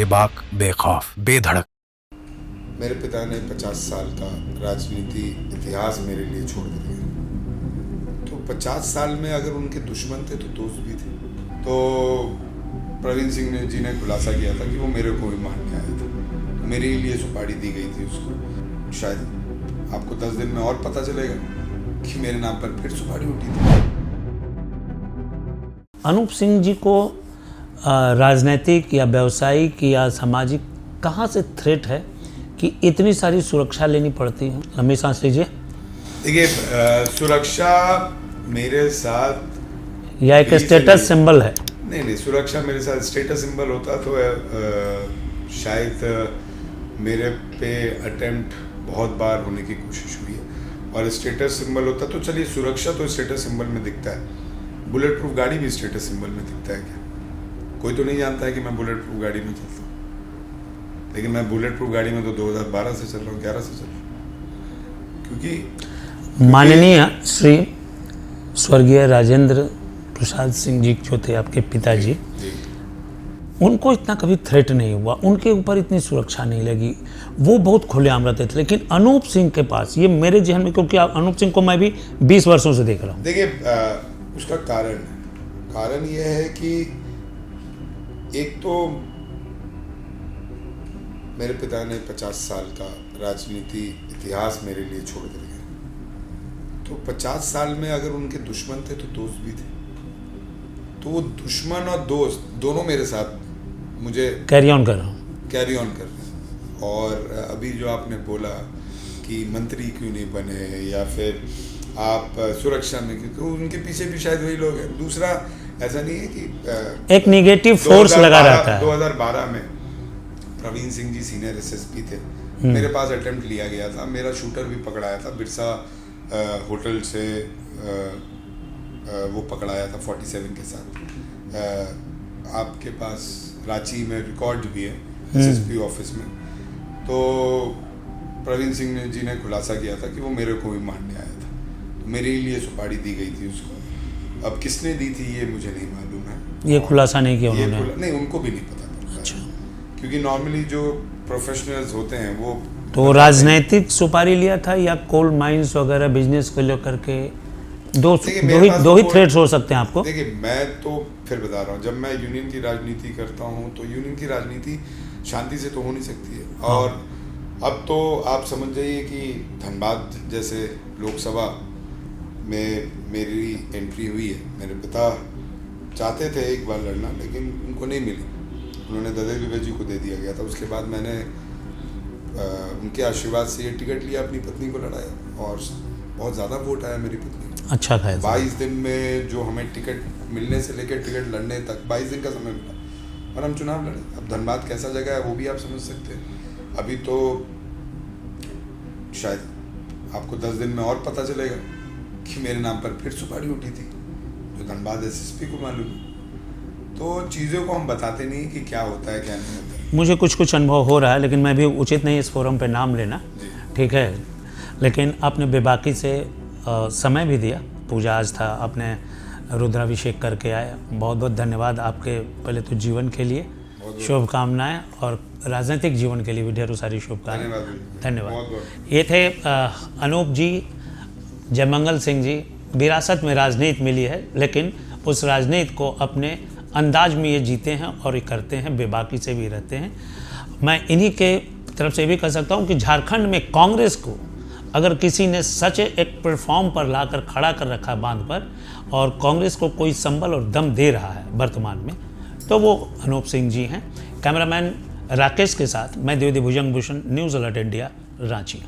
बेबाक, बेखौफ, बेधड़क। मेरे पिता ने 50 साल का राजनीति इतिहास मेरे लिए छोड़ दिया। तो 50 साल में अगर उनके दुश्मन थे तो दोस्त भी थे। तो प्रवीण सिंह जी ने खुलासा किया था कि वो मेरे को भी मारने आया था। तो मेरे लिए सुपारी दी गई थी उसको। शायद आपको 10 दिन में और पता चलेगा कि मेरे नाम पर फिर सुपारी उठी थी। अनूप सिंह जी को राजनीतिक या व्यावसायिक या सामाजिक कहाँ से थ्रेट है कि इतनी सारी सुरक्षा लेनी पड़ती है? लंबी सांस लीजिए। देखिए, सुरक्षा मेरे साथ या एक स्टेटस सिंबल है? नहीं, सुरक्षा मेरे साथ स्टेटस सिंबल होता तो शायद मेरे पे अटेम्प्ट बहुत बार होने की कोशिश हुई है। और स्टेटस सिंबल होता तो चलिए, सुरक्षा तो स्टेटस सिंबल में दिखता है। बुलेट प्रूफ गाड़ी भी स्टेटस सिंबल में दिखता है क्या? कोई तो नहीं जानता है कि मैं बुलेट प्रूफ गाड़ी में चलता हूँ, लेकिन मैं बुलेट प्रूफ गाड़ी में तो 2012 से चल रहा हूँ, 11 से चल रहा हूँ। क्योंकि माननीय श्री स्वर्गीय राजेंद्र प्रसाद सिंह जी जो थे आपके पिताजी, उनको इतना कभी थ्रेट नहीं हुआ, उनके ऊपर इतनी सुरक्षा नहीं लगी, वो बहुत खुलेआम रहते थे। लेकिन अनूप सिंह के पास, ये मेरे जहन में, क्योंकि अनूप सिंह को मैं भी 20 वर्षों से देख रहा हूँ। देखिए, उसका कारण यह है कि एक तो मेरे पिता ने 50 साल का राजनीति इतिहास मेरे लिए छोड़ दिया। तो 50 साल में अगर उनके दुश्मन थे तो दोस्त भी थे। तो वो दुश्मन और दोस्त दोनों मेरे साथ मुझे कैरी ऑन कर रहे हैं। और अभी जो आपने बोला कि मंत्री क्यों नहीं बने या फिर आप सुरक्षा में, क्योंकि उनके पीछे भी शायद वही लोग हैं। दूसरा, ऐसा नहीं है कि एक निगेटिव फोर्स लगा रहता है। 2012 में प्रवीण सिंह जी सीनियर एसएसपी थे, मेरे पास अटेम्प्ट लिया गया था। मेरा शूटर भी पकड़ाया था बिरसा होटल से, वो पकड़ाया था 47 के साथ। आपके पास रांची में रिकॉर्ड भी है एसएसपी ऑफिस में। तो प्रवीण सिंह जी ने खुलासा किया था कि वो मेरे को भी मारने आया था। तो मेरे लिए सुपारी दी गई थी उसको। अब किसने दी थी ये मुझे नहीं मालूम है। ये खुलासा नहीं किया उन्होंने? नहीं, उनको भी नहीं पता। अच्छा। क्योंकि नॉर्मली जो प्रोफेशनल्स होते हैं वो तो राजनीतिक सुपारी लिया था या कोल माइंस वगैरह बिजनेस को लेकर के? दो ही थ्रेट्स हो सकते हैं आपको। देखिए, मैं तो फिर बता रहा हूँ, जब मैं यूनियन की राजनीति करता हूँ तो यूनियन की राजनीति शांति से तो हो नहीं सकती है। और अब तो आप समझ जाइए कि धनबाद जैसे लोकसभा में मेरी एंट्री हुई है। मेरे पिता चाहते थे एक बार लड़ना, लेकिन उनको नहीं मिली। उन्होंने ददे दुबे जी को दे दिया गया था। उसके बाद मैंने उनके आशीर्वाद से ये टिकट लिया, अपनी पत्नी को लड़ाया और बहुत ज़्यादा वोट आया मेरी पत्नी को। अच्छा था। 22 दिन में जो हमें टिकट मिलने से लेकर टिकट लड़ने तक 22 दिन का समय मिला और हम चुनाव लड़े। अब धनबाद कैसा जगह है वो भी आप समझ सकते हैं। अभी तो शायद आपको 10 दिन में और पता चलेगा कि मेरे नाम पर फिर सुपारी उठी थी, जो धनबाद एसएसपी को मालूम है। तो चीज़ों को हम बताते नहीं कि क्या होता है क्या नहीं होता है। मुझे कुछ अनुभव हो रहा है, लेकिन मैं भी उचित नहीं इस फोरम पे नाम लेना, ठीक है। लेकिन आपने बेबाकी से समय भी दिया, पूजा आज था, आपने रुद्राभिषेक करके आए। बहुत बहुत धन्यवाद आपके, पहले तो जीवन के लिए शुभकामनाएं और राजनीतिक जीवन के लिए भी ढेरों सारी शुभकामनाएं। धन्यवाद। ये थे अनूप जी, जयमंगल सिंह जी। विरासत में राजनीति मिली है, लेकिन उस राजनीति को अपने अंदाज में ये जीते हैं और ये करते हैं, बेबाकी से भी रहते हैं। मैं इन्हीं के तरफ से भी कह सकता हूँ कि झारखंड में कांग्रेस को अगर किसी ने सच एक प्लेटफॉर्म पर लाकर खड़ा कर रखा है बांध पर, और कांग्रेस को कोई संबल और दम दे रहा है वर्तमान में, तो वो अनूप सिंह जी हैं। कैमरामैन राकेश के साथ मैं Dwivedi Bhujang Bhushan, news alert India, Ranchi.